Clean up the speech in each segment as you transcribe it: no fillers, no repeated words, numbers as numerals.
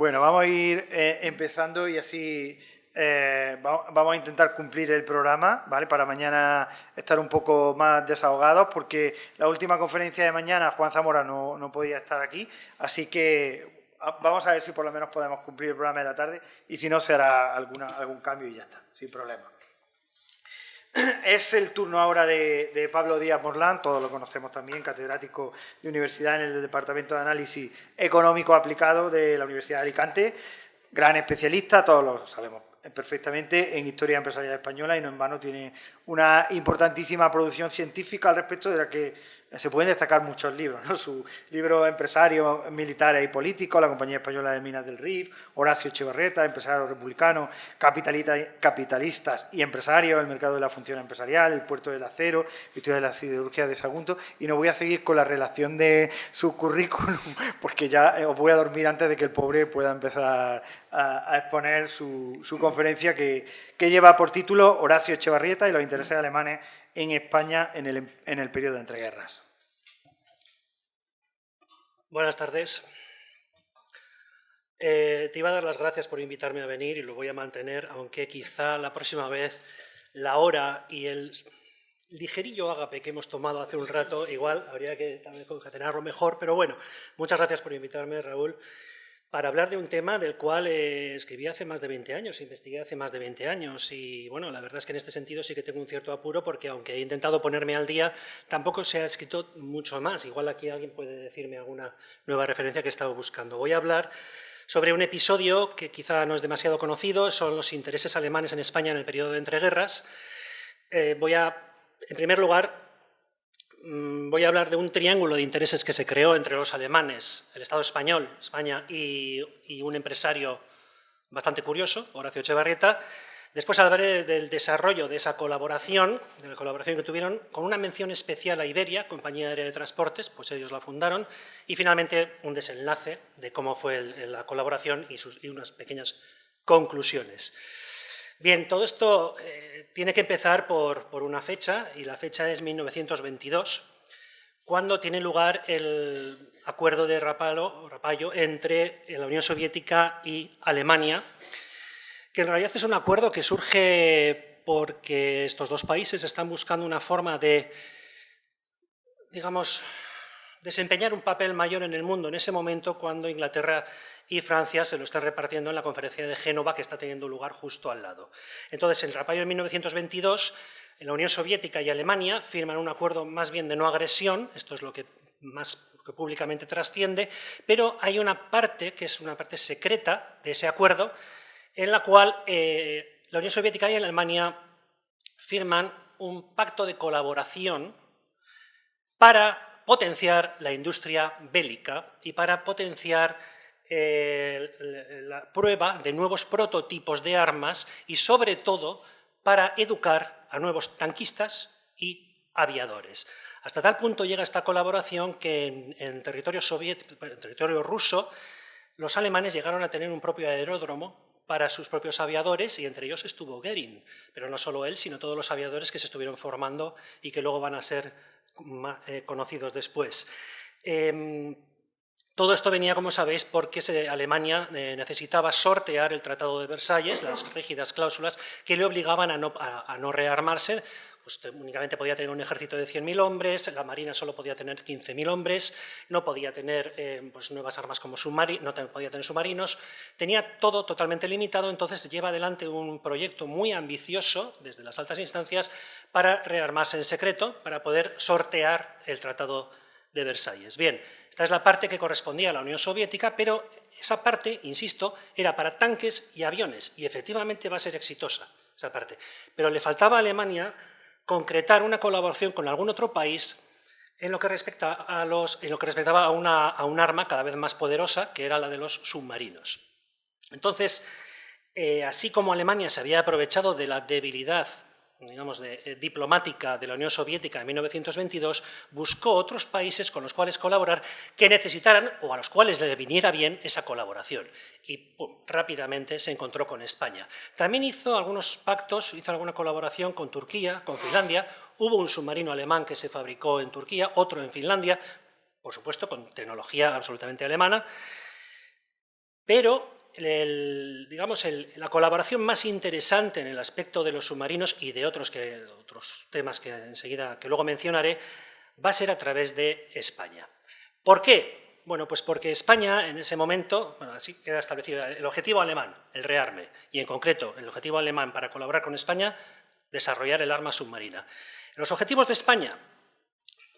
Bueno, vamos a ir empezando y así vamos a intentar cumplir el programa, ¿vale? Para mañana estar un poco más desahogados, porque la última conferencia de mañana Juan Zamora no podía estar aquí, así que vamos a ver si por lo menos podemos cumplir el programa de la tarde y si no se hará algún cambio y ya está, sin problema. Es el turno ahora de Pablo Díaz Morlán, todos lo conocemos también, catedrático de universidad en el Departamento de Análisis Económico Aplicado de la Universidad de Alicante, gran especialista, todos lo sabemos perfectamente, en historia empresarial española y no en vano tiene una importantísima producción científica al respecto de la que se pueden destacar muchos libros, ¿no? Su libro Empresarios Militares y Políticos, la Compañía Española de Minas del Rif, Horacio Echevarrieta, Empresarios Republicanos, Capitalistas y Empresarios, el mercado de la función empresarial, el puerto del acero, historia de la siderurgia de Sagunto, y no voy a seguir con la relación de su currículum porque ya os voy a dormir antes de que el pobre pueda empezar a exponer su conferencia que lleva por título Horacio Echevarrieta y los intereses alemanes en España en el periodo de entreguerras. Buenas tardes. Te iba a dar las gracias por invitarme a venir y lo voy a mantener, aunque quizá la próxima vez la hora y el ligerillo ágape que hemos tomado hace un rato, igual habría que también concatenarlo mejor, pero bueno, muchas gracias por invitarme, Raúl, para hablar de un tema del cual escribí hace más de 20 años, investigué hace más de 20 años y bueno, la verdad es que en este sentido sí que tengo un cierto apuro porque aunque he intentado ponerme al día, tampoco se ha escrito mucho más. Igual aquí alguien puede decirme alguna nueva referencia que he estado buscando. Voy a hablar sobre un episodio que quizá no es demasiado conocido, son los intereses alemanes en España en el periodo de entreguerras. En primer lugar, voy a hablar de un triángulo de intereses que se creó entre los alemanes, el Estado español, España y un empresario bastante curioso, Horacio Echevarrieta. Después hablaré del desarrollo de esa colaboración, de la colaboración que tuvieron, con una mención especial a Iberia, compañía aérea de transportes, pues ellos la fundaron, y finalmente un desenlace de cómo fue la colaboración y unas pequeñas conclusiones. Bien, todo esto tiene que empezar por una fecha, y la fecha es 1922, cuando tiene lugar el acuerdo de Rapallo entre la Unión Soviética y Alemania, que en realidad es un acuerdo que surge porque estos dos países están buscando una forma de, digamos, desempeñar un papel mayor en el mundo en ese momento cuando Inglaterra y Francia se lo están repartiendo en la conferencia de Génova que está teniendo lugar justo al lado. Entonces, en el Rapallo de 1922, la Unión Soviética y Alemania firman un acuerdo más bien de no agresión, esto es lo que más públicamente trasciende, pero hay una parte que es una parte secreta de ese acuerdo en la cual la Unión Soviética y Alemania firman un pacto de colaboración para potenciar la industria bélica y para potenciar la prueba de nuevos prototipos de armas y, sobre todo, para educar a nuevos tanquistas y aviadores. Hasta tal punto llega esta colaboración que en territorio ruso, los alemanes llegaron a tener un propio aeródromo para sus propios aviadores y entre ellos estuvo Goering, pero no solo él, sino todos los aviadores que se estuvieron formando y que luego van a ser conocidos después. Todo esto venía, como sabéis, porque Alemania necesitaba sortear el Tratado de Versalles, las rígidas cláusulas que le obligaban a no rearmarse. Pues únicamente podía tener un ejército de 100.000 hombres, la Marina solo podía tener 15.000 hombres, no podía tener pues nuevas armas como no podía tener submarinos, tenía todo totalmente limitado, entonces lleva adelante un proyecto muy ambicioso desde las altas instancias para rearmarse en secreto, para poder sortear el Tratado de Versalles. Bien, esta es la parte que correspondía a la Unión Soviética, pero esa parte, insisto, era para tanques y aviones, y efectivamente va a ser exitosa esa parte. Pero le faltaba a Alemania concretar una colaboración con algún otro país en lo que respectaba a un arma cada vez más poderosa, que era la de los submarinos. Entonces, así como Alemania se había aprovechado de la debilidad, digamos, diplomática de la Unión Soviética en 1922, buscó otros países con los cuales colaborar que necesitaran o a los cuales le viniera bien esa colaboración. Y pum, rápidamente se encontró con España. También hizo algunos pactos, hizo alguna colaboración con Turquía, con Finlandia. Hubo un submarino alemán que se fabricó en Turquía, otro en Finlandia, por supuesto con tecnología absolutamente alemana. Pero la colaboración más interesante en el aspecto de los submarinos y de otros temas que luego mencionaré, va a ser a través de España. ¿Por qué? Bueno, pues porque España en ese momento, así queda establecido el objetivo alemán, el rearme, y en concreto el objetivo alemán para colaborar con España, desarrollar el arma submarina. Los objetivos de España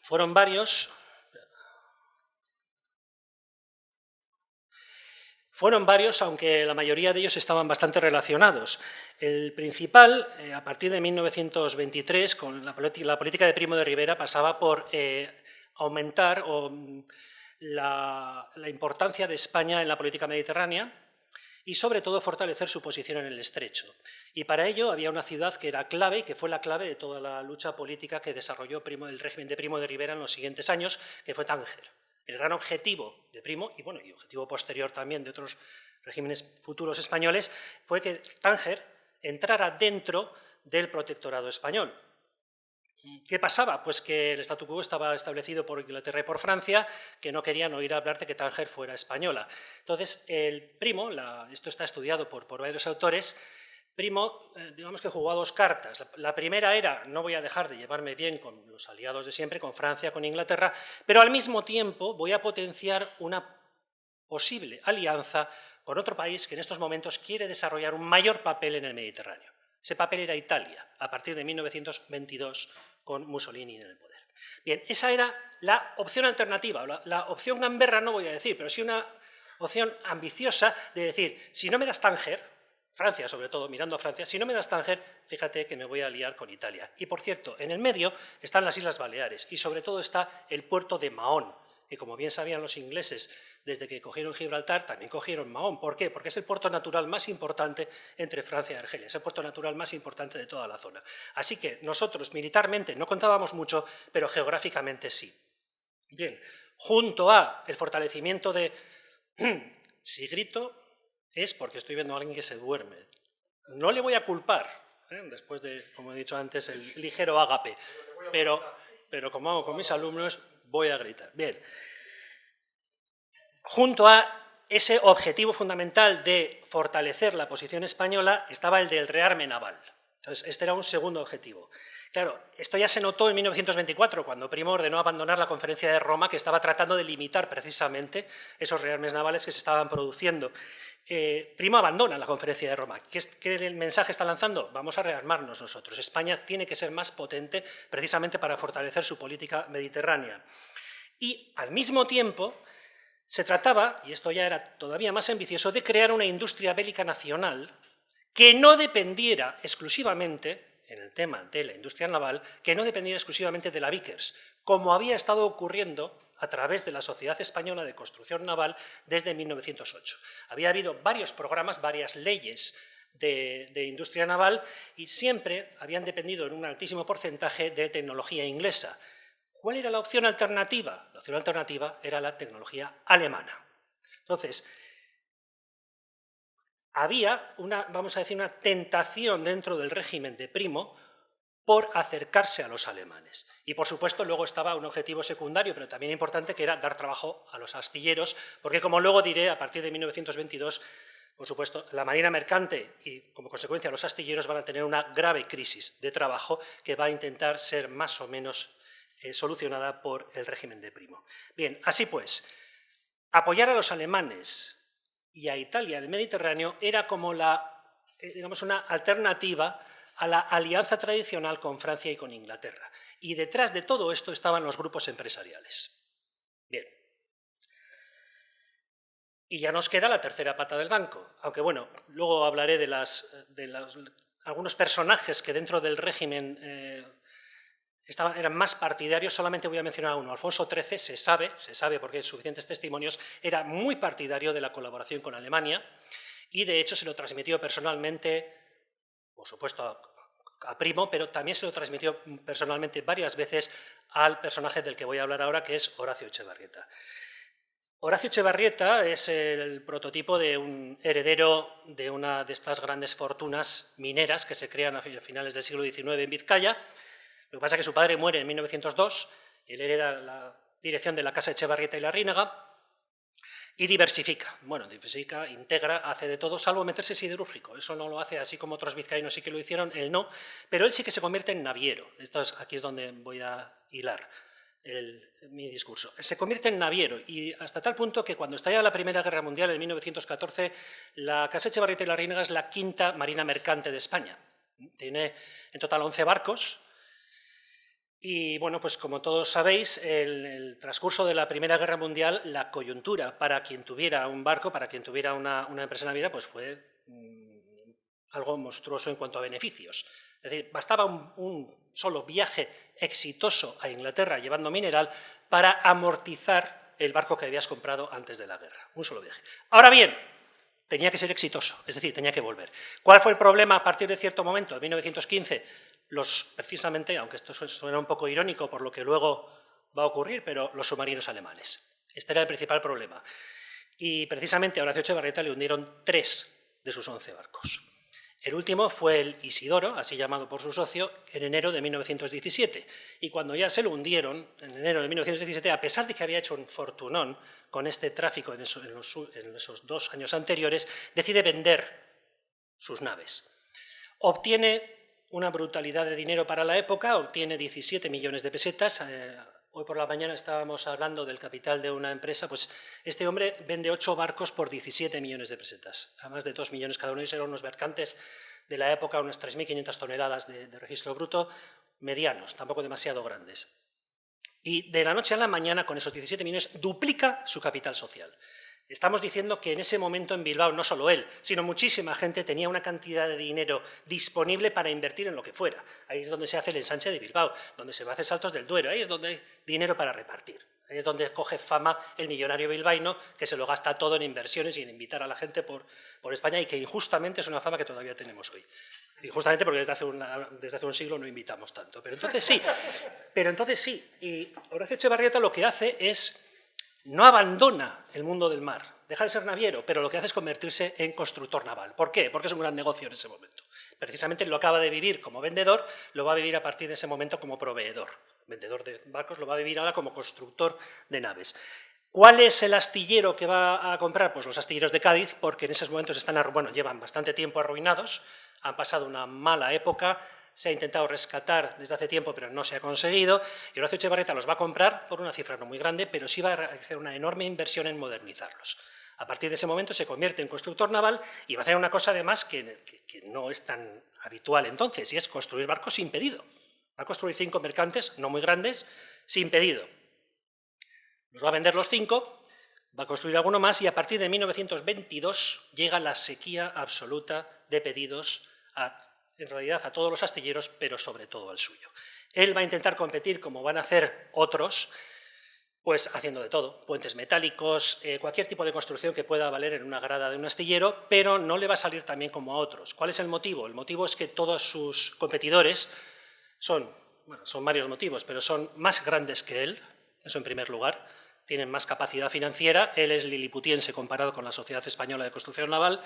fueron varios. Aunque la mayoría de ellos estaban bastante relacionados. El principal, a partir de 1923, con la política de Primo de Rivera, pasaba por aumentar la importancia de España en la política mediterránea y, sobre todo, fortalecer su posición en el Estrecho. Y para ello había una ciudad que era clave y que fue la clave de toda la lucha política que desarrolló el régimen de Primo de Rivera en los siguientes años, que fue Tánger. El gran objetivo de Primo, y objetivo posterior también de otros regímenes futuros españoles, fue que Tánger entrara dentro del protectorado español. ¿Qué pasaba? Pues que el statu quo estaba establecido por Inglaterra y por Francia, que no querían oír hablar de que Tánger fuera española. Entonces, el Primo, esto está estudiado por varios autores, Primo, digamos que jugó a dos cartas. La primera era, no voy a dejar de llevarme bien con los aliados de siempre, con Francia, con Inglaterra, pero al mismo tiempo voy a potenciar una posible alianza con otro país que en estos momentos quiere desarrollar un mayor papel en el Mediterráneo. Ese papel era Italia, a partir de 1922, con Mussolini en el poder. Bien, esa era la opción alternativa, la opción gamberra no voy a decir, pero sí una opción ambiciosa de decir, si no me das Tánger, Francia sobre todo, mirando a Francia, si no me das Tánger, fíjate que me voy a liar con Italia. Y por cierto, en el medio están las Islas Baleares y sobre todo está el puerto de Mahón, que como bien sabían los ingleses, desde que cogieron Gibraltar, también cogieron Mahón. ¿Por qué? Porque es el puerto natural más importante entre Francia y Argelia, es el puerto natural más importante de toda la zona. Así que nosotros militarmente no contábamos mucho, pero geográficamente sí. Bien, junto a el fortalecimiento de... Si grito es porque estoy viendo a alguien que se duerme. No le voy a culpar, después de, como he dicho antes, el ligero ágape, pero como hago con mis alumnos, voy a gritar. Bien. Junto a ese objetivo fundamental de fortalecer la posición española estaba el del rearme naval. Entonces, este era un segundo objetivo. Claro, esto ya se notó en 1924, cuando Primo ordenó abandonar la Conferencia de Roma, que estaba tratando de limitar precisamente esos rearmes navales que se estaban produciendo. Primo abandona la Conferencia de Roma. ¿Qué mensaje está lanzando? Vamos a rearmarnos nosotros. España tiene que ser más potente precisamente para fortalecer su política mediterránea. Y al mismo tiempo se trataba, y esto ya era todavía más ambicioso, de crear una industria bélica nacional que no dependiera exclusivamente, en el tema de la industria naval, que no dependiera exclusivamente de la Vickers, como había estado ocurriendo a través de la Sociedad Española de Construcción Naval desde 1908. Había habido varios programas, varias leyes de industria naval y siempre habían dependido en un altísimo porcentaje de tecnología inglesa. ¿Cuál era la opción alternativa? La opción alternativa era la tecnología alemana. Entonces, había vamos a decir, una tentación dentro del régimen de Primo por acercarse a los alemanes. Y, por supuesto, luego estaba un objetivo secundario, pero también importante, que era dar trabajo a los astilleros, porque, como luego diré, a partir de 1922, por supuesto, la marina mercante y, como consecuencia, los astilleros van a tener una grave crisis de trabajo que va a intentar ser más o menos solucionada por el régimen de Primo. Bien, así pues, apoyar a los alemanes y a Italia en el Mediterráneo era como digamos, una alternativa a la alianza tradicional con Francia y con Inglaterra. Y detrás de todo esto estaban los grupos empresariales. Bien. Y ya nos queda la tercera pata del banco, aunque bueno, luego hablaré de algunos personajes que dentro del régimen eran más partidarios. Solamente voy a mencionar uno. Alfonso XIII, se sabe porque hay suficientes testimonios, era muy partidario de la colaboración con Alemania y de hecho se lo transmitió personalmente, por supuesto a Primo, pero también se lo transmitió personalmente varias veces al personaje del que voy a hablar ahora, que es Horacio Echevarrieta. Horacio Echevarrieta es el prototipo de un heredero de una de estas grandes fortunas mineras que se crean a finales del siglo XIX en Vizcaya. Lo que pasa es que su padre muere en 1902, él hereda la dirección de la Casa Echevarrieta y Larrínaga, Y diversifica, bueno, diversifica, integra, hace de todo, salvo meterse siderúrgico. Eso no lo hace así como otros vizcaínos sí que lo hicieron, él no, pero él sí que se convierte en naviero. Aquí es donde voy a hilar mi discurso. Se convierte en naviero y hasta tal punto que cuando estalla la Primera Guerra Mundial, en 1914, la Casa Etxebarrieta y Larrinaga es la quinta marina mercante de España. Tiene en total 11 barcos. Y bueno, pues como todos sabéis, el transcurso de la Primera Guerra Mundial, la coyuntura para quien tuviera un barco, para quien tuviera una empresa naviera, pues fue algo monstruoso en cuanto a beneficios. Es decir, bastaba un solo viaje exitoso a Inglaterra llevando mineral para amortizar el barco que habías comprado antes de la guerra. Un solo viaje. Ahora bien, tenía que ser exitoso, es decir, tenía que volver. ¿Cuál fue el problema a partir de cierto momento, de 1915? Precisamente, aunque esto suena un poco irónico por lo que luego va a ocurrir, pero los submarinos alemanes. Este era el principal problema. Y precisamente a Horacio Etxebarrieta le hundieron 3 de sus 11 barcos. El último fue el Isidoro, así llamado por su socio, en enero de 1917. Y cuando ya se lo hundieron, en enero de 1917, a pesar de que había hecho un fortunón con este tráfico en esos 2 años anteriores, decide vender sus naves. Obtiene una brutalidad de dinero para la época, obtiene 17 millones de pesetas. Hoy por la mañana estábamos hablando del capital de una empresa, pues este hombre vende 8 barcos por 17 millones de pesetas, a más de 2 millones cada uno. Ellos eran unos mercantes de la época, unas 3.500 toneladas de registro bruto, medianos, tampoco demasiado grandes. Y de la noche a la mañana, con esos 17 millones, duplica su capital social. Estamos diciendo que en ese momento en Bilbao, no solo él, sino muchísima gente tenía una cantidad de dinero disponible para invertir en lo que fuera. Ahí es donde se hace el ensanche de Bilbao, donde se va a hacer Saltos del Duero, ahí es donde hay dinero para repartir. Ahí es donde coge fama el millonario bilbaíno, que se lo gasta todo en inversiones y en invitar a la gente por España, y que injustamente es una fama que todavía tenemos hoy. Injustamente porque desde hace un siglo no invitamos tanto. Pero entonces sí. Y Horacio Etxebarrieta lo que hace es... no abandona el mundo del mar, deja de ser naviero, pero lo que hace es convertirse en constructor naval. ¿Por qué? Porque es un gran negocio en ese momento. Precisamente lo acaba de vivir como vendedor, lo va a vivir a partir de ese momento como proveedor. Vendedor de barcos lo va a vivir ahora como constructor de naves. ¿Cuál es el astillero que va a comprar? Pues los astilleros de Cádiz, porque en esos momentos llevan bastante tiempo arruinados, han pasado una mala época, se ha intentado rescatar desde hace tiempo, pero no se ha conseguido, y Horacio Etxebarrieta los va a comprar por una cifra no muy grande, pero sí va a hacer una enorme inversión en modernizarlos. A partir de ese momento se convierte en constructor naval y va a hacer una cosa además que no es tan habitual entonces, y es construir barcos sin pedido. Va a construir 5 mercantes, no muy grandes, sin pedido. Los va a vender los 5, va a construir alguno más, y a partir de 1922 llega la sequía absoluta de pedidos en realidad a todos los astilleros, pero sobre todo al suyo. Él va a intentar competir, como van a hacer otros, pues haciendo de todo, puentes metálicos, cualquier tipo de construcción que pueda valer en una grada de un astillero, pero no le va a salir tan bien como a otros. ¿Cuál es el motivo? El motivo es que todos sus competidores son varios motivos, pero son más grandes que él, eso en primer lugar, tienen más capacidad financiera, él es liliputiense comparado con la Sociedad Española de Construcción Naval,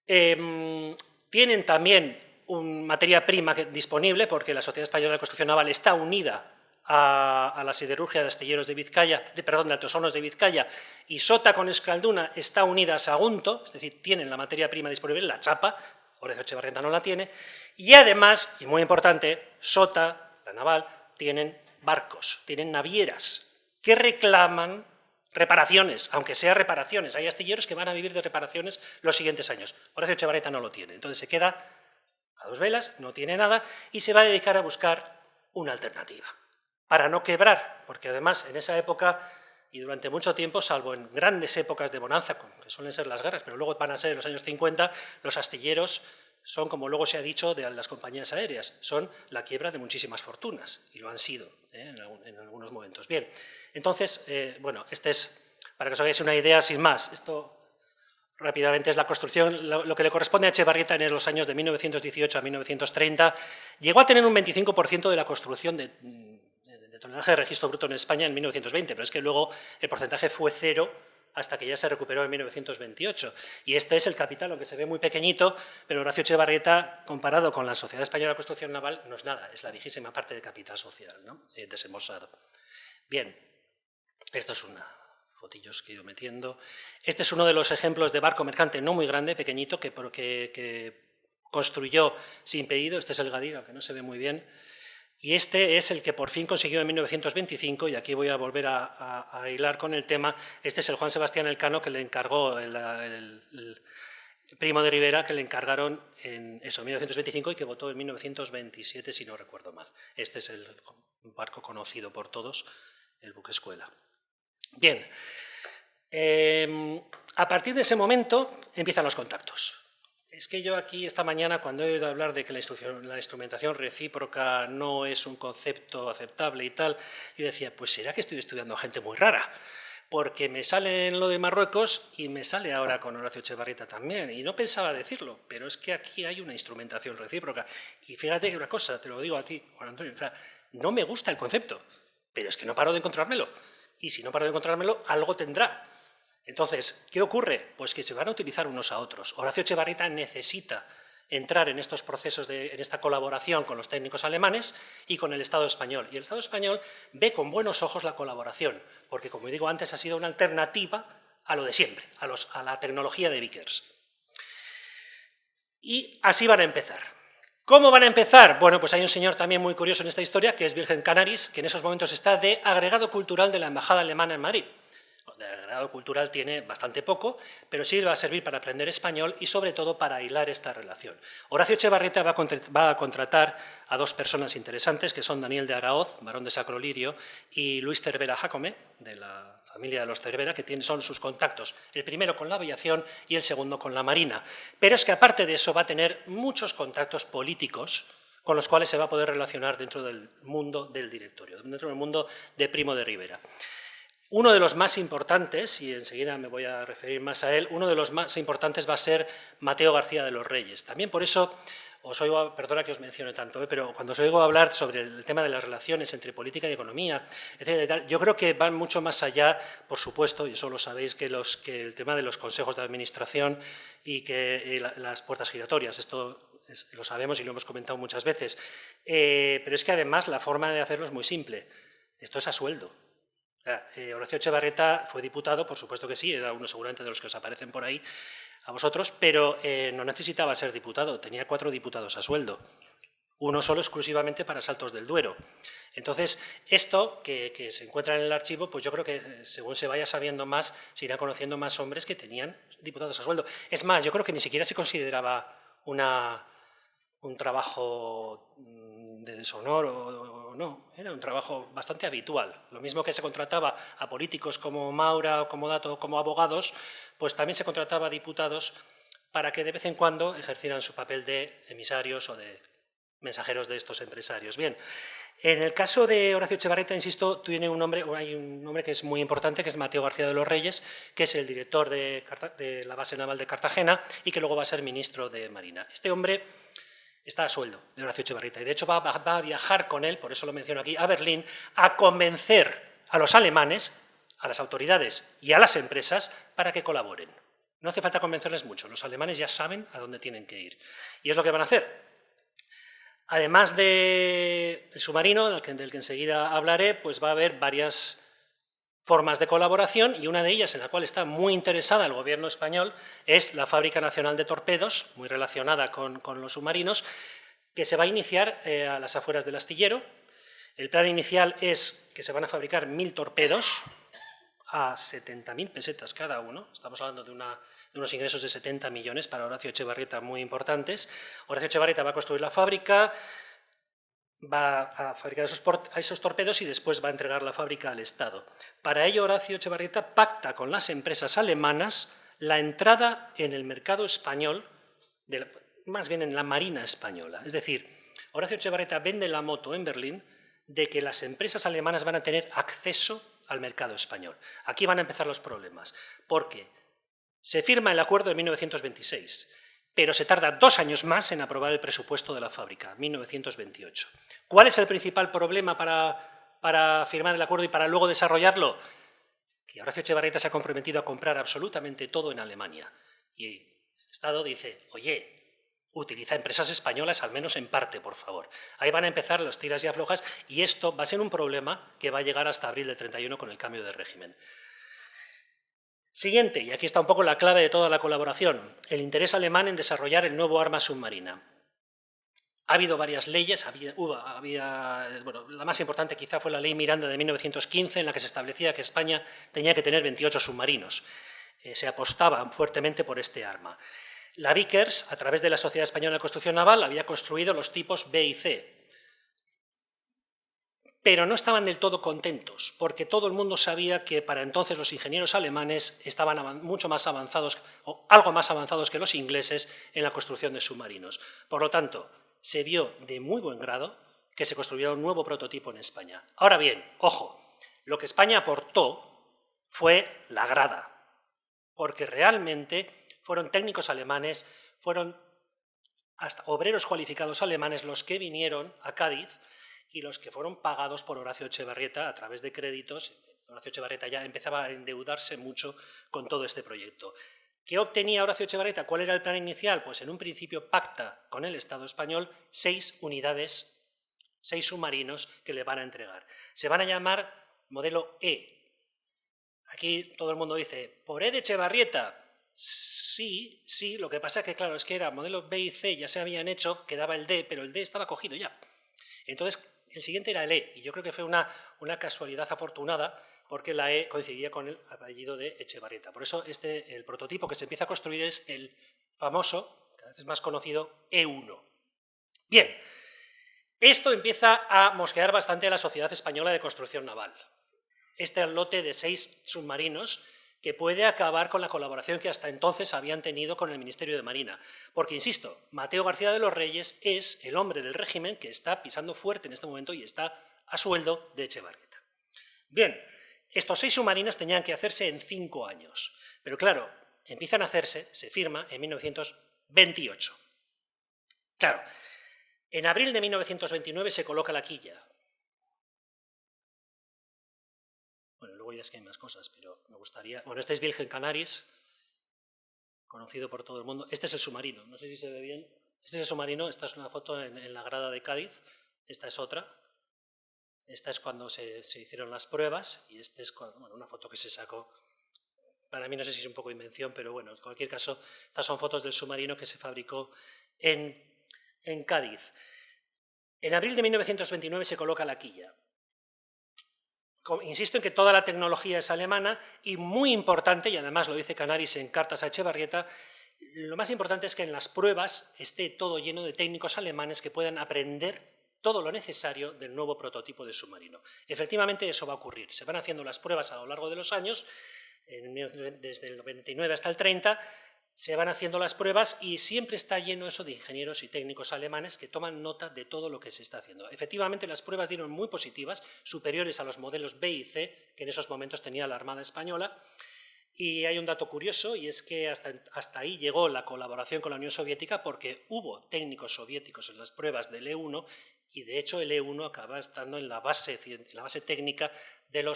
tienen también materia prima disponible, porque la Sociedad Española de Construcción Naval está unida a la siderurgia de astilleros de Vizcaya, de Altos Hornos de Vizcaya, y Sota con Euskalduna está unida a Sagunto, es decir, tienen la materia prima disponible, la chapa, Horacio Etxebarrieta no la tiene, y además, y muy importante, Sota, la naval, tienen barcos, tienen navieras, que reclaman reparaciones, aunque sea reparaciones. Hay astilleros que van a vivir de reparaciones los siguientes años. Horacio Etxebarrieta no lo tiene, entonces se queda a 2 velas, no tiene nada, y se va a dedicar a buscar una alternativa, para no quebrar, porque además en esa época y durante mucho tiempo, salvo en grandes épocas de bonanza, que suelen ser las guerras, pero luego van a ser en los años 50, los astilleros son, como luego se ha dicho, de las compañías aéreas, son la quiebra de muchísimas fortunas, y lo han sido en algunos momentos. Bien, entonces, este es, para que os hagáis una idea sin más, esto rápidamente es la construcción, lo que le corresponde a Etxebarrieta en los años de 1918 a 1930, llegó a tener un 25% de la construcción de tonelaje de registro bruto en España en 1920, pero es que luego el porcentaje fue 0 hasta que ya se recuperó en 1928. Y este es el capital, aunque se ve muy pequeñito, pero Horacio Etxebarrieta, comparado con la Sociedad Española de Construcción Naval, no es nada, es la 20ª parte del capital social, ¿no? Desembolsado. Bien, esto es una fotillos que he ido metiendo. Este es uno de los ejemplos de barco mercante no muy grande, pequeñito, que construyó sin pedido. Este es el Gadir, aunque no se ve muy bien. Y este es el que por fin consiguió en 1925, y aquí voy a volver a hilar con el tema. Este es el Juan Sebastián Elcano, que le encargó el Primo de Rivera, que le encargaron en 1925 y que votó en 1927, si no recuerdo mal. Este es el barco conocido por todos, el buque escuela. Bien, a partir de ese momento empiezan los contactos. Es que yo aquí esta mañana, cuando he oído hablar de que la instrumentación recíproca no es un concepto aceptable y tal, yo decía, pues será que estoy estudiando a gente muy rara, porque me sale en lo de Marruecos y me sale ahora con Horacio Etxebarrieta también, y no pensaba decirlo, pero es que aquí hay una instrumentación recíproca. Y fíjate que una cosa, te lo digo a ti, Juan Antonio, o sea, no me gusta el concepto, pero es que no paro de encontrármelo, y si no paro de encontrármelo, algo tendrá. Entonces, ¿qué ocurre? Pues que se van a utilizar unos a otros. Horacio Etxebarrieta necesita entrar en estos procesos, en esta colaboración con los técnicos alemanes y con el Estado español. Y el Estado español ve con buenos ojos la colaboración, porque, como digo antes, ha sido una alternativa a lo de siempre, a la tecnología de Vickers. Y así van a empezar. ¿Cómo van a empezar? Bueno, pues hay un señor también muy curioso en esta historia, que es Wilhelm Canaris, que en esos momentos está de agregado cultural de la Embajada Alemana en Madrid. De agregado cultural tiene bastante poco, pero sí va a servir para aprender español y sobre todo para hilar esta relación. Horacio Etxebarrieta va a contratar a dos personas interesantes, que son Daniel de Araoz, barón de Sacrolirio, y Luis Cervera Jacome, de la familia de los Cervera, que son sus contactos, el primero con la aviación y el segundo con la marina. Pero es que aparte de eso va a tener muchos contactos políticos con los cuales se va a poder relacionar dentro del mundo del directorio, dentro del mundo de Primo de Rivera. Uno de los más importantes, y enseguida me voy a referir más a él, uno de los más importantes va a ser Mateo García de los Reyes. También por eso os oigo, perdona que os mencione tanto, pero cuando os oigo hablar sobre el tema de las relaciones entre política y economía, etcétera, yo creo que van mucho más allá, por supuesto, y eso lo sabéis, que el tema de los consejos de administración y que las puertas giratorias. Esto lo sabemos y lo hemos comentado muchas veces. Pero es que además la forma de hacerlo es muy simple. Esto es a sueldo. Horacio Etxebarrieta fue diputado, por supuesto que sí, era uno seguramente de los que os aparecen por ahí a vosotros, pero no necesitaba ser diputado, tenía 4 diputados a sueldo, uno solo exclusivamente para Saltos del Duero. Entonces, esto que se encuentra en el archivo, pues yo creo que según se vaya sabiendo más, se irá conociendo más hombres que tenían diputados a sueldo. Es más, yo creo que ni siquiera se consideraba un trabajo de deshonor o no, era un trabajo bastante habitual. Lo mismo que se contrataba a políticos como Maura o como Dato o como abogados, pues también se contrataba a diputados para que de vez en cuando ejercieran su papel de emisarios o de mensajeros de estos empresarios. Bien, en el caso de Horacio Etxebarrieta, insisto, hay un nombre que es muy importante, que es Mateo García de los Reyes, que es el director de la base naval de Cartagena y que luego va a ser ministro de Marina. Este hombre está a sueldo de Horacio Etxebarrieta y de hecho va a viajar con él, por eso lo menciono aquí, a Berlín, a convencer a los alemanes, a las autoridades y a las empresas para que colaboren. No hace falta convencerles mucho, los alemanes ya saben a dónde tienen que ir. Y es lo que van a hacer. Además del submarino, del que enseguida hablaré, pues va a haber varias formas de colaboración y una de ellas en la cual está muy interesada el gobierno español es la Fábrica Nacional de Torpedos, muy relacionada con los submarinos, que se va a iniciar a las afueras del astillero. El plan inicial es que se van a fabricar 1000 torpedos a 70.000 pesetas cada uno. Estamos hablando de unos ingresos de 70 millones para Horacio Etxebarrieta muy importantes. Horacio Etxebarrieta va a construir la fábrica, va a fabricar esos torpedos y después va a entregar la fábrica al Estado. Para ello, Horacio Etxebarrieta pacta con las empresas alemanas la entrada en el mercado español, más bien en la Marina española. Es decir, Horacio Etxebarrieta vende la moto en Berlín de que las empresas alemanas van a tener acceso al mercado español. Aquí van a empezar los problemas, porque se firma el acuerdo en 1926, pero se tarda 2 años más en aprobar el presupuesto de la fábrica, 1928. ¿Cuál es el principal problema para firmar el acuerdo y para luego desarrollarlo? Que Horacio Etxebarrieta se ha comprometido a comprar absolutamente todo en Alemania. Y el Estado dice, oye, utiliza empresas españolas al menos en parte, por favor. Ahí van a empezar los tiras y aflojas y esto va a ser un problema que va a llegar hasta abril del 31 con el cambio de régimen. Siguiente, y aquí está un poco la clave de toda la colaboración, el interés alemán en desarrollar el nuevo arma submarina. Ha habido varias leyes, bueno, la más importante quizá fue la Ley Miranda de 1915, en la que se establecía que España tenía que tener 28 submarinos. Se apostaba fuertemente por este arma. La Vickers, a través de la Sociedad Española de Construcción Naval, había construido los tipos B y C, pero no estaban del todo contentos, porque todo el mundo sabía que para entonces los ingenieros alemanes estaban mucho más avanzados, o algo más avanzados que los ingleses en la construcción de submarinos. Por lo tanto, se vio de muy buen grado que se construyera un nuevo prototipo en España. Ahora bien, ojo, lo que España aportó fue la grada, porque realmente fueron técnicos alemanes, fueron hasta obreros cualificados alemanes los que vinieron a Cádiz y los que fueron pagados por Horacio Echevarrieta a través de créditos. Horacio Echevarrieta ya empezaba a endeudarse mucho con todo este proyecto. ¿Qué obtenía Horacio Echevarrieta? ¿Cuál era el plan inicial? Pues en un principio pacta con el Estado español 6 unidades, 6 submarinos que le van a entregar. Se van a llamar modelo E. Aquí todo el mundo dice, ¿por E de Echevarrieta? Sí, lo que pasa es que, claro, es que era modelo B y C, ya se habían hecho, quedaba el D, pero el D estaba cogido ya. Entonces, el siguiente era el E, y yo creo que fue una casualidad afortunada, porque la E coincidía con el apellido de Echevarrieta. Por eso el prototipo que se empieza a construir es el famoso, cada vez más conocido, E1. Bien, esto empieza a mosquear bastante a la Sociedad Española de Construcción Naval. Este lote de 6 submarinos que puede acabar con la colaboración que hasta entonces habían tenido con el Ministerio de Marina. Porque, insisto, Mateo García de los Reyes es el hombre del régimen que está pisando fuerte en este momento y está a sueldo de Echevarrieta. Bien, estos 6 submarinos tenían que hacerse en 5 años. Pero claro, empiezan a hacerse, se firma en 1928. Claro, en abril de 1929 se coloca la quilla. Bueno, luego ya es que hay más cosas, pero me gustaría... Bueno, este es Virgen Canaris, conocido por todo el mundo. Este es el submarino, no sé si se ve bien. Este es el submarino, esta es una foto en la grada de Cádiz, esta es otra. Esta es cuando se hicieron las pruebas y esta es una foto que se sacó. Para mí no sé si es un poco invención, pero bueno, en cualquier caso, estas son fotos del submarino que se fabricó en Cádiz. En abril de 1929 se coloca la quilla. Insisto en que toda la tecnología es alemana y muy importante, y además lo dice Canaris en cartas a Echevarrieta, lo más importante es que en las pruebas esté todo lleno de técnicos alemanes que puedan aprender todo lo necesario del nuevo prototipo de submarino. Efectivamente eso va a ocurrir. Se van haciendo las pruebas a lo largo de los años, desde el 99 hasta el 30, se van haciendo las pruebas y siempre está lleno eso de ingenieros y técnicos alemanes que toman nota de todo lo que se está haciendo. Efectivamente, las pruebas dieron muy positivas, superiores a los modelos B y C, que en esos momentos tenía la Armada Española, y hay un dato curioso, y es que hasta ahí llegó la colaboración con la Unión Soviética porque hubo técnicos soviéticos en las pruebas del E1, y de hecho el E1 acaba estando en la base técnica del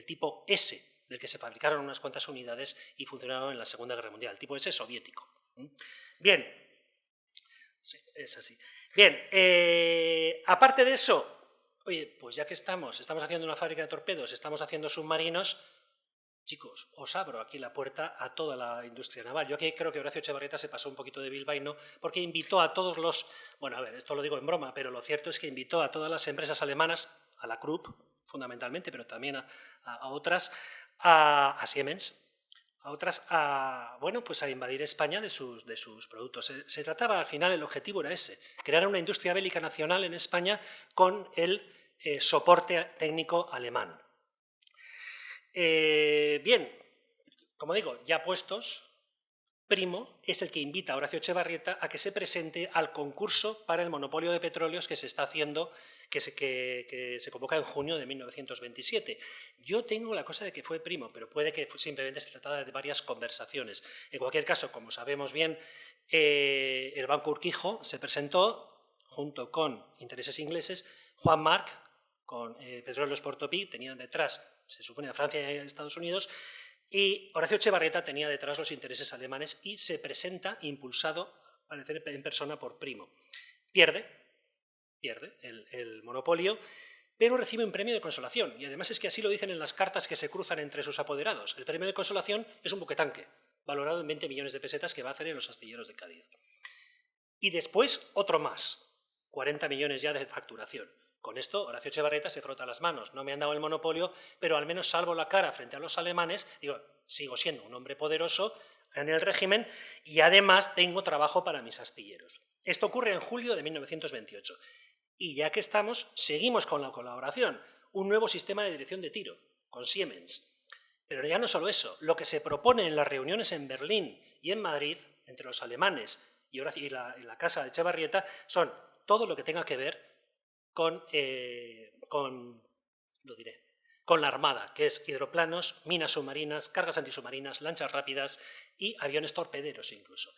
tipo S, del que se fabricaron unas cuantas unidades y funcionaron en la Segunda Guerra Mundial, el tipo ese soviético. Bien, sí, es así. Bien, aparte de eso, oye, pues ya que estamos haciendo una fábrica de torpedos, estamos haciendo submarinos, chicos, os abro aquí la puerta a toda la industria naval. Yo aquí creo que Horacio Echevarrieta se pasó un poquito de bilbaíno porque invitó a todos los... Bueno, a ver, esto lo digo en broma, pero lo cierto es que invitó a todas las empresas alemanas, a la Krupp fundamentalmente, pero también a otras, a Siemens, a otras pues a invadir España de sus productos. Se trataba, al final, el objetivo era ese, crear una industria bélica nacional en España con el soporte técnico alemán. Bien, como digo, ya puestos, Primo es el que invita a Horacio Echevarrieta a que se presente al concurso para el monopolio de petróleos que se está haciendo, que se convoca en junio de 1927. Yo tengo la cosa de que fue Primo, pero puede que simplemente se tratara de varias conversaciones. En cualquier caso, como sabemos bien, el Banco Urquijo se presentó junto con intereses ingleses. Juan Marc, con Petróleos Portopí, tenían detrás, se supone, a Francia y a Estados Unidos, y Horacio Echevarrieta tenía detrás los intereses alemanes y se presenta impulsado, parece en persona, por Primo. Pierde el monopolio pero recibe un premio de consolación, y además es que así lo dicen en las cartas que se cruzan entre sus apoderados. El premio de consolación es un buquetanque, valorado en 20 millones de pesetas, que va a hacer en los astilleros de Cádiz. Y después otro más, 40 millones ya de facturación. Con esto Horacio Etxebarrieta se frota las manos. No me han dado el monopolio, pero al menos salvo la cara frente a los alemanes. Digo, sigo siendo un hombre poderoso en el régimen y además tengo trabajo para mis astilleros. Esto ocurre en julio de 1928. Y ya que estamos, seguimos con la colaboración. Un nuevo sistema de dirección de tiro, con Siemens. Pero ya no solo eso. Lo que se propone en las reuniones en Berlín y en Madrid, entre los alemanes y la casa de Etxebarrieta, son todo lo que tenga que ver con la Armada, que es hidroplanos, minas submarinas, cargas antisubmarinas, lanchas rápidas y aviones torpederos incluso.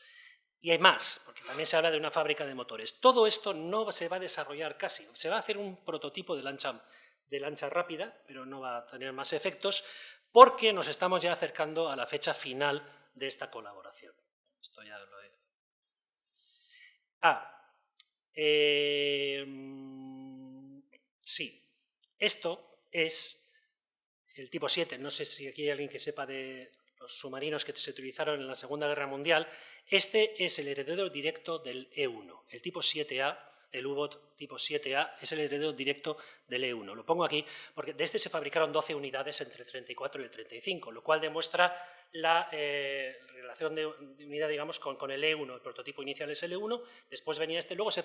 Y hay más, porque también se habla de una fábrica de motores. Todo esto no se va a desarrollar casi. Se va a hacer un prototipo de lancha rápida, pero no va a tener más efectos, porque nos estamos ya acercando a la fecha final de esta colaboración. Esto ya lo he... sí, esto es el tipo 7. No sé si aquí hay alguien que sepa de los submarinos que se utilizaron en la Segunda Guerra Mundial. Este es el heredero directo del E1. El tipo 7A, el U-Boot tipo 7A, es el heredero directo del E1. Lo pongo aquí porque de este se fabricaron 12 unidades entre el 34 y el 35, lo cual demuestra la relación de unidad, digamos, con el E1. El prototipo inicial es el E1, después venía este, luego se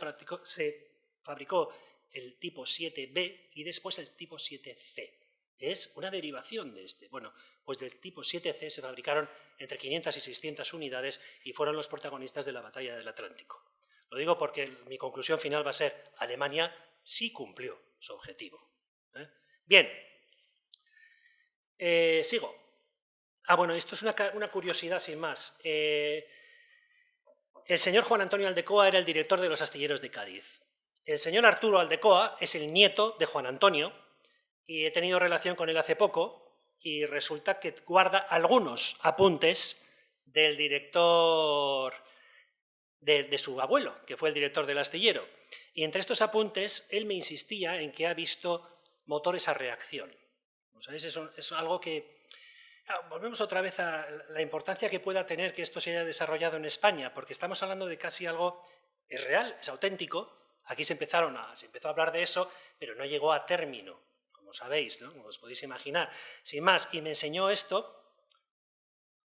fabricó el tipo 7B y después el tipo 7C, que es una derivación de este. Bueno, pues del tipo 7C se fabricaron entre 500 y 600 unidades y fueron los protagonistas de la batalla del Atlántico. Lo digo porque mi conclusión final va a ser: Alemania sí cumplió su objetivo. Bien, sigo. Bueno, esto es una curiosidad sin más. El señor Juan Antonio Aldecoa era el director de los astilleros de Cádiz. El señor Arturo Aldecoa es el nieto de Juan Antonio y he tenido relación con él hace poco y resulta que guarda algunos apuntes del director de su abuelo, que fue el director del astillero. Y entre estos apuntes, él me insistía en que ha visto motores a reacción. ¿Sabéis? Es algo que... Volvemos otra vez a la importancia que pueda tener que esto se haya desarrollado en España, porque estamos hablando de casi algo... Es real, es auténtico. Aquí se empezó a hablar de eso, pero no llegó a término, como sabéis, ¿no? Como os podéis imaginar. Sin más, y me enseñó esto,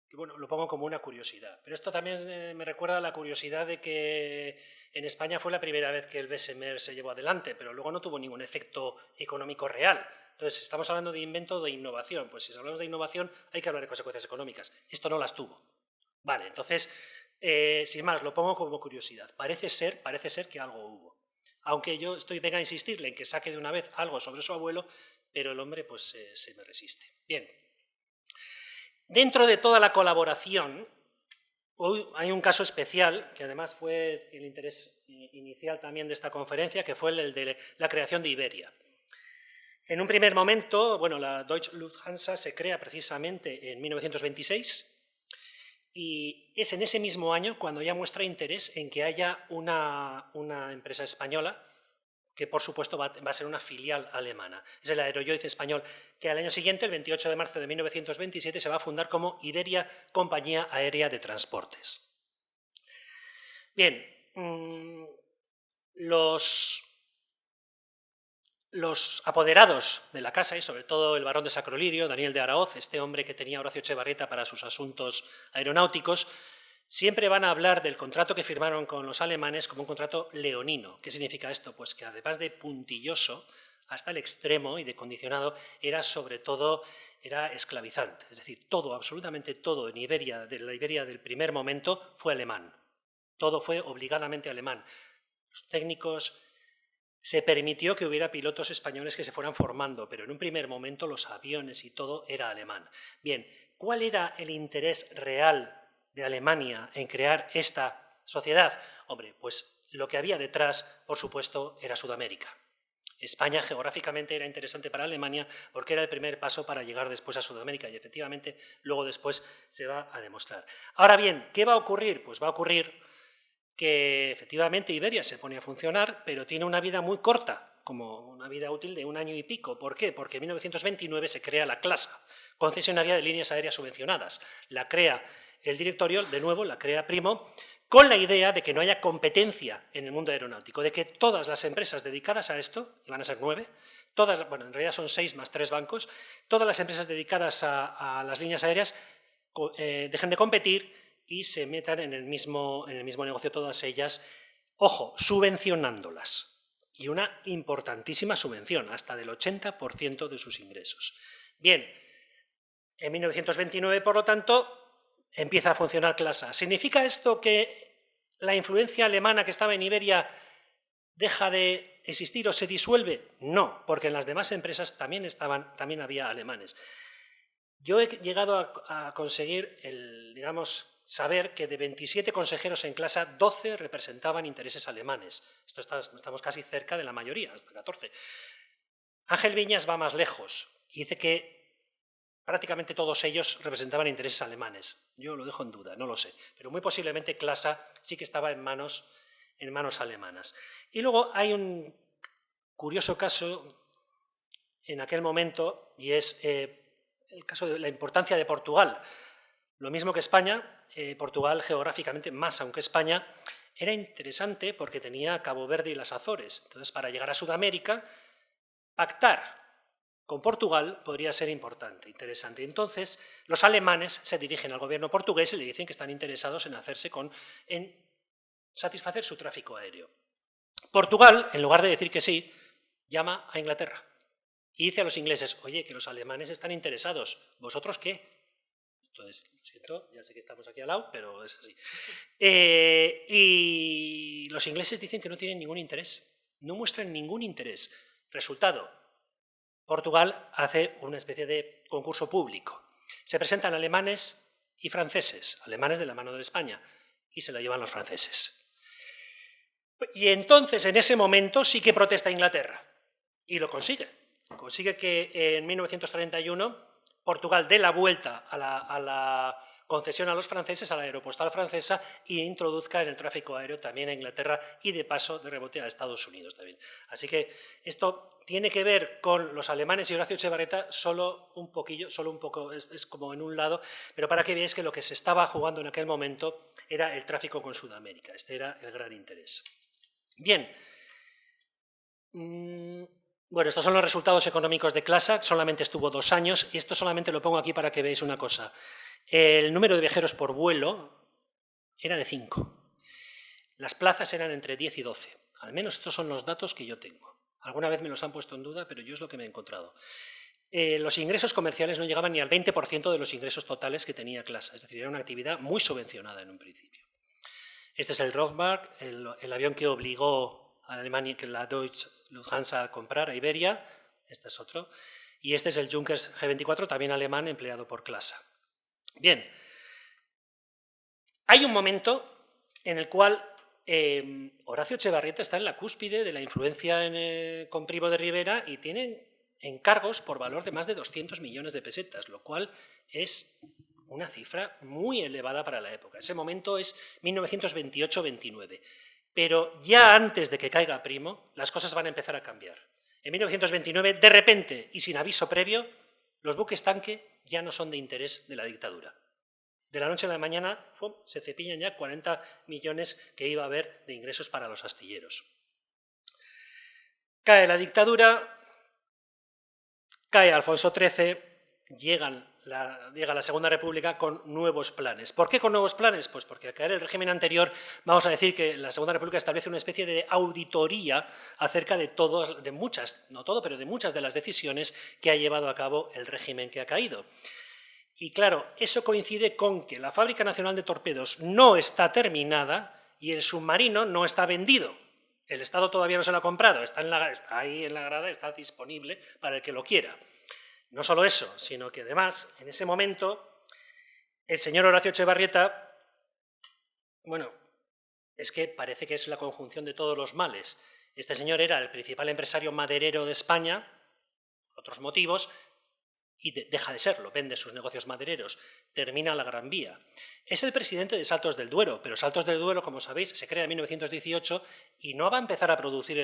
que bueno, lo pongo como una curiosidad. Pero esto también me recuerda a la curiosidad de que en España fue la primera vez que el Bessemer se llevó adelante, pero luego no tuvo ningún efecto económico real. Entonces, estamos hablando de invento o de innovación. Pues si hablamos de innovación, hay que hablar de consecuencias económicas. Esto no las tuvo. Vale, entonces, sin más, lo pongo como curiosidad. Parece ser que algo hubo. Aunque yo venga a insistirle en que saque de una vez algo sobre su abuelo, pero el hombre pues se me resiste. Bien. Dentro de toda la colaboración, hoy hay un caso especial, que además fue el interés inicial también de esta conferencia, que fue el de la creación de Iberia. En un primer momento, bueno, la Deutsche Lufthansa se crea precisamente en 1926 y es en ese mismo año cuando ya muestra interés en que haya una empresa española que por supuesto va a ser una filial alemana. Es el Aeroyoiz español, que al año siguiente, el 28 de marzo de 1927, se va a fundar como Iberia Compañía Aérea de Transportes. Bien, los apoderados de la casa, y sobre todo el barón de Sacrolirio, Daniel de Araoz, este hombre que tenía Horacio Etxebarrieta para sus asuntos aeronáuticos, siempre van a hablar del contrato que firmaron con los alemanes como un contrato leonino. ¿Qué significa esto? Pues que además de puntilloso, hasta el extremo y de condicionado, era sobre todo esclavizante. Es decir, todo, absolutamente todo en Iberia, de la Iberia del primer momento, fue alemán. Todo fue obligadamente alemán. Los técnicos... Se permitió que hubiera pilotos españoles que se fueran formando, pero en un primer momento los aviones y todo era alemán. Bien, ¿cuál era el interés real de Alemania en crear esta sociedad? Hombre, pues lo que había detrás, por supuesto, era Sudamérica. España geográficamente era interesante para Alemania porque era el primer paso para llegar después a Sudamérica y efectivamente luego después se va a demostrar. Ahora bien, ¿qué va a ocurrir? Pues va a ocurrir que efectivamente Iberia se pone a funcionar, pero tiene una vida muy corta, como una vida útil de 1 año y pico. ¿Por qué? Porque en 1929 se crea la CLASA, Concesionaria de Líneas Aéreas Subvencionadas. La crea el directorio, de nuevo, la crea Primo, con la idea de que no haya competencia en el mundo aeronáutico, de que todas las empresas dedicadas a esto, y van a ser 9, todas, bueno, en realidad son 6 más 3 bancos, todas las empresas dedicadas a las líneas aéreas dejen de competir y se metan en el mismo negocio todas ellas, ojo, subvencionándolas. Y una importantísima subvención, hasta del 80% de sus ingresos. Bien, en 1929, por lo tanto, empieza a funcionar CLASA. ¿Significa esto que la influencia alemana que estaba en Iberia deja de existir o se disuelve? No, porque en las demás empresas también había alemanes. Yo he llegado a conseguir saber que de 27 consejeros en CLASA, 12 representaban intereses alemanes. Estamos casi cerca de la mayoría, hasta 14. Ángel Viñas va más lejos y dice que prácticamente todos ellos representaban intereses alemanes. Yo lo dejo en duda, no lo sé, pero muy posiblemente CLASA sí que estaba en manos alemanas. Y luego hay un curioso caso en aquel momento, y es el caso de la importancia de Portugal. Lo mismo que España, Portugal geográficamente, más aunque España, era interesante porque tenía Cabo Verde y las Azores. Entonces, para llegar a Sudamérica, pactar con Portugal podría ser importante, interesante. Entonces, los alemanes se dirigen al gobierno portugués y le dicen que están interesados en satisfacer su tráfico aéreo. Portugal, en lugar de decir que sí, llama a Inglaterra y dice a los ingleses: oye, que los alemanes están interesados, ¿vosotros qué? Entonces, lo siento, ya sé que estamos aquí al lado, pero es así. Y los ingleses dicen que no tienen ningún interés, no muestran ningún interés. Resultado: Portugal hace una especie de concurso público. Se presentan alemanes y franceses, alemanes de la mano de España, y se lo llevan los franceses. Y entonces, en ese momento, sí que protesta Inglaterra, y lo consigue. Consigue que en 1931 Portugal dé la vuelta a la concesión a los franceses, a la aeropostal francesa, e introduzca en el tráfico aéreo también a Inglaterra y de paso de rebote a Estados Unidos también. Así que esto tiene que ver con los alemanes y Horacio Etxebarrieta solo un poco, es como en un lado, pero para que veáis que lo que se estaba jugando en aquel momento era el tráfico con Sudamérica. Este era el gran interés. Bien. Bueno, estos son los resultados económicos de CLASA, solamente estuvo 2 años, y esto solamente lo pongo aquí para que veáis una cosa. El número de viajeros por vuelo era de 5. Las plazas eran entre 10 y 12. Al menos estos son los datos que yo tengo. Alguna vez me los han puesto en duda, pero yo es lo que me he encontrado. Los ingresos comerciales no llegaban ni al 20% de los ingresos totales que tenía CLASA, es decir, era una actividad muy subvencionada en un principio. Este es el Rothbard, el avión que obligó a Alemania, que la Deutsche Lufthansa a comprar a Iberia. Este es otro. Y este es el Junkers G24, también alemán, empleado por CLASA. Bien, hay un momento en el cual Horacio Etxebarrieta está en la cúspide de la influencia con Primo de Rivera y tiene encargos por valor de más de 200 millones de pesetas, lo cual es una cifra muy elevada para la época. Ese momento es 1928-29. Pero ya antes de que caiga Primo, las cosas van a empezar a cambiar. En 1929, de repente y sin aviso previo, los buques tanque ya no son de interés de la dictadura. De la noche a la mañana se cepillan ya 40 millones que iba a haber de ingresos para los astilleros. Cae la dictadura, cae Alfonso XIII, llega la Segunda República con nuevos planes. ¿Por qué con nuevos planes? Pues porque al caer el régimen anterior, vamos a decir que la Segunda República establece una especie de auditoría acerca de muchas, no todo, pero de muchas de las decisiones que ha llevado a cabo el régimen que ha caído. Y claro, eso coincide con que la Fábrica Nacional de Torpedos no está terminada y el submarino no está vendido. El Estado todavía no se lo ha comprado, está ahí en la grada, está disponible para el que lo quiera. No solo eso, sino que además, en ese momento, el señor Horacio Etxebarrieta, bueno, es que parece que es la conjunción de todos los males. Este señor era el principal empresario maderero de España, por otros motivos, y deja de serlo, vende sus negocios madereros, termina la Gran Vía. Es el presidente de Saltos del Duero, pero Saltos del Duero, como sabéis, se crea en 1918 y no va a empezar a producir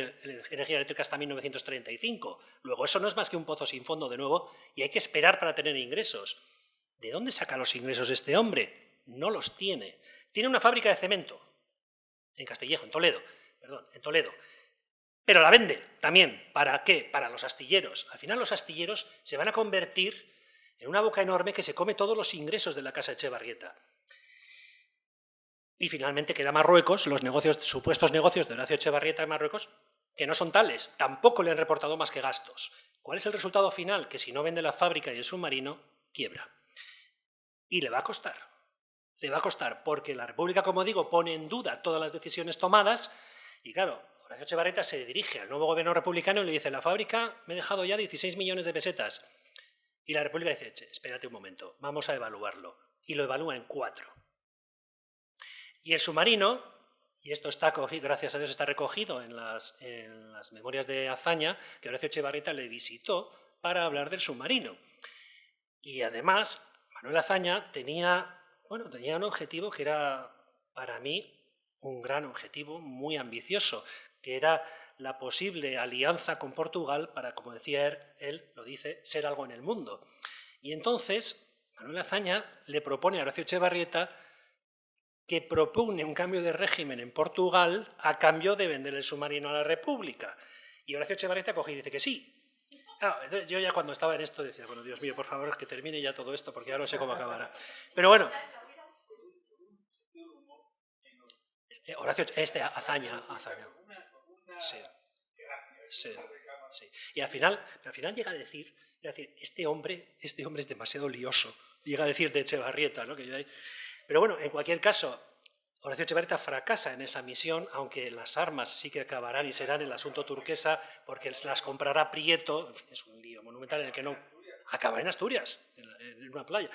energía eléctrica hasta 1935. Luego, eso no es más que un pozo sin fondo de nuevo y hay que esperar para tener ingresos. ¿De dónde saca los ingresos este hombre? No los tiene. Tiene una fábrica de cemento en Castillejo, en Toledo, pero la vende también. ¿Para qué? Para los astilleros. Al final los astilleros se van a convertir en una boca enorme que se come todos los ingresos de la Casa Echevarrieta. Y finalmente queda Marruecos, los supuestos negocios de Horacio Echevarrieta en Marruecos, que no son tales, tampoco le han reportado más que gastos. ¿Cuál es el resultado final? Que si no vende la fábrica y el submarino, quiebra. Y le va a costar. Le va a costar porque la República, como digo, pone en duda todas las decisiones tomadas y claro, Horacio Echevarrieta se dirige al nuevo gobierno republicano y le dice: la fábrica me he dejado ya 16 millones de pesetas. Y la República dice: espérate un momento, vamos a evaluarlo. Y lo evalúa en 4. Y el submarino, y esto está, gracias a Dios, está recogido en las memorias de Azaña, que Horacio Echevarrieta le visitó para hablar del submarino. Y además, Manuel Azaña tenía un objetivo que era, para mí, un gran objetivo muy ambicioso, que era la posible alianza con Portugal para, como decía él lo dice, ser algo en el mundo. Y entonces, Manuel Azaña le propone a Horacio Echevarrieta que propone un cambio de régimen en Portugal a cambio de vender el submarino a la República. Y Horacio Echevarrieta coge y dice que sí. Claro, yo ya cuando estaba en esto decía: bueno, Dios mío, por favor, que termine ya todo esto, porque ya no sé cómo acabará. Pero bueno, Horacio, Azaña. Sí. Y al final llega a decir, este hombre es demasiado lioso. Llega a decir de Echevarrieta, ¿no? Pero bueno, en cualquier caso, Horacio Echevarrieta fracasa en esa misión, aunque las armas sí que acabarán y serán el asunto turquesa, porque las comprará Prieto. En fin, es un lío monumental en el que no acabará en Asturias, en una playa.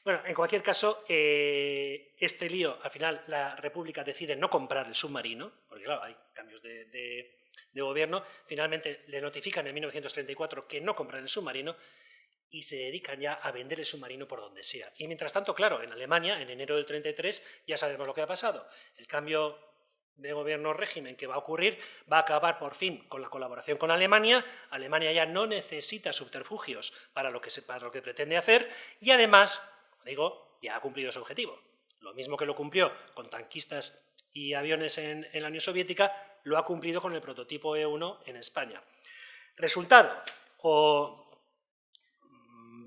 Bueno, en cualquier caso, este lío, al final la República decide no comprar el submarino, porque claro, hay cambios de gobierno. Finalmente le notifican en 1934 que no compran el submarino y se dedican ya a vender el submarino por donde sea. Y mientras tanto, claro, en Alemania, en enero del 33, ya sabemos lo que ha pasado. El cambio de gobierno régimen que va a ocurrir va a acabar por fin con la colaboración con Alemania. Alemania ya no necesita subterfugios para lo que pretende hacer y además, como digo, ya ha cumplido su objetivo. Lo mismo que lo cumplió con tanquistas y aviones en la Unión Soviética, lo ha cumplido con el prototipo E1 en España. Resultado o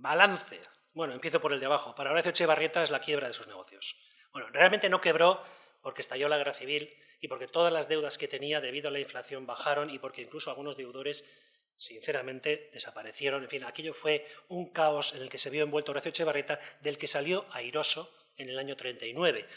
balance. Bueno, empiezo por el de abajo. Para Horacio Echevarrieta es la quiebra de sus negocios. Bueno, realmente no quebró porque estalló la guerra civil y porque todas las deudas que tenía debido a la inflación bajaron y porque incluso algunos deudores, sinceramente, desaparecieron. En fin, aquello fue un caos en el que se vio envuelto Horacio Echevarrieta, del que salió airoso en el año 39.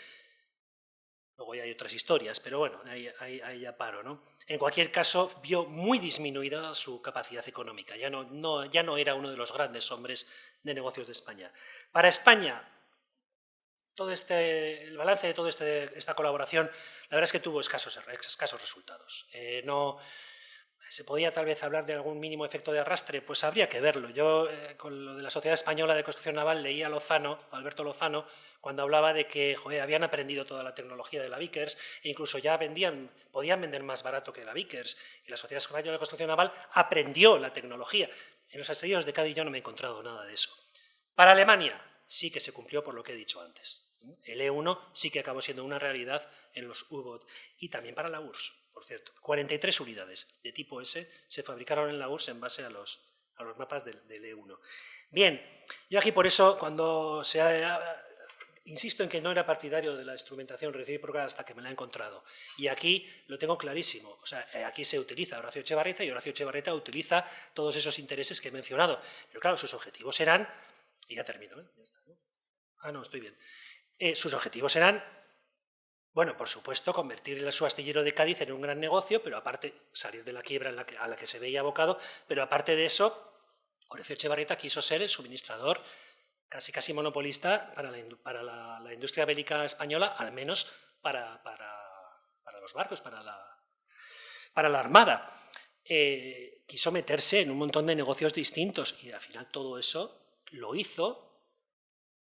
Luego ya hay otras historias, pero bueno, ahí ya paro, ¿no? En cualquier caso, vio muy disminuida su capacidad económica. Ya no era uno de los grandes hombres de negocios de España. Para España, el balance de toda esta colaboración, la verdad es que tuvo escasos resultados. No se podía tal vez hablar de algún mínimo efecto de arrastre, pues habría que verlo. Yo, con lo de la Sociedad Española de Construcción Naval, leía a Alberto Lozano, cuando hablaba de que habían aprendido toda la tecnología de la Vickers e incluso ya podían vender más barato que la Vickers. Y la Sociedad Española de Construcción Naval aprendió la tecnología. En los astilleros de Cádiz yo no me he encontrado nada de eso. Para Alemania sí que se cumplió por lo que he dicho antes. El E1 sí que acabó siendo una realidad en los U-Boot. Y también para la URSS, por cierto. 43 unidades de tipo S se fabricaron en la URSS en base a los mapas del E1. Bien, yo aquí por eso, insisto en que no era partidario de la instrumentación recíproca hasta que me la he encontrado. Y aquí lo tengo clarísimo. O sea, aquí se utiliza Horacio Echevarrieta y Horacio Echevarrieta utiliza todos esos intereses que he mencionado. Pero claro, sus objetivos eran... Y ya termino, ¿eh? Ya está, ¿no? No, estoy bien. Sus objetivos eran, bueno, por supuesto, convertir su astillero de Cádiz en un gran negocio, pero aparte, salir de la quiebra a la que se veía abocado, pero aparte de eso, Horacio Echevarrieta quiso ser el suministrador casi monopolista para la industria bélica española, al menos para los barcos, para la Armada. Quiso meterse en un montón de negocios distintos y al final todo eso lo hizo,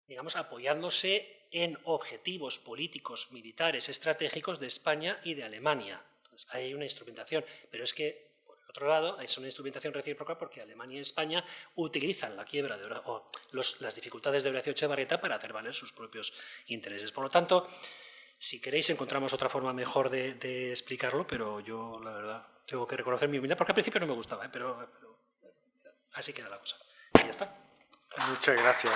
digamos, apoyándose en objetivos políticos, militares, estratégicos de España y de Alemania. Entonces, hay una instrumentación, pero es que, por el otro lado, es una instrumentación recíproca porque Alemania y España utilizan la quiebra o las dificultades de Horacio Etxebarrieta para hacer valer sus propios intereses. Por lo tanto, si queréis, encontramos otra forma mejor de explicarlo, pero yo, la verdad, tengo que reconocer mi humildad, porque al principio no me gustaba, pero así queda la cosa. Y ya está. Muchas gracias.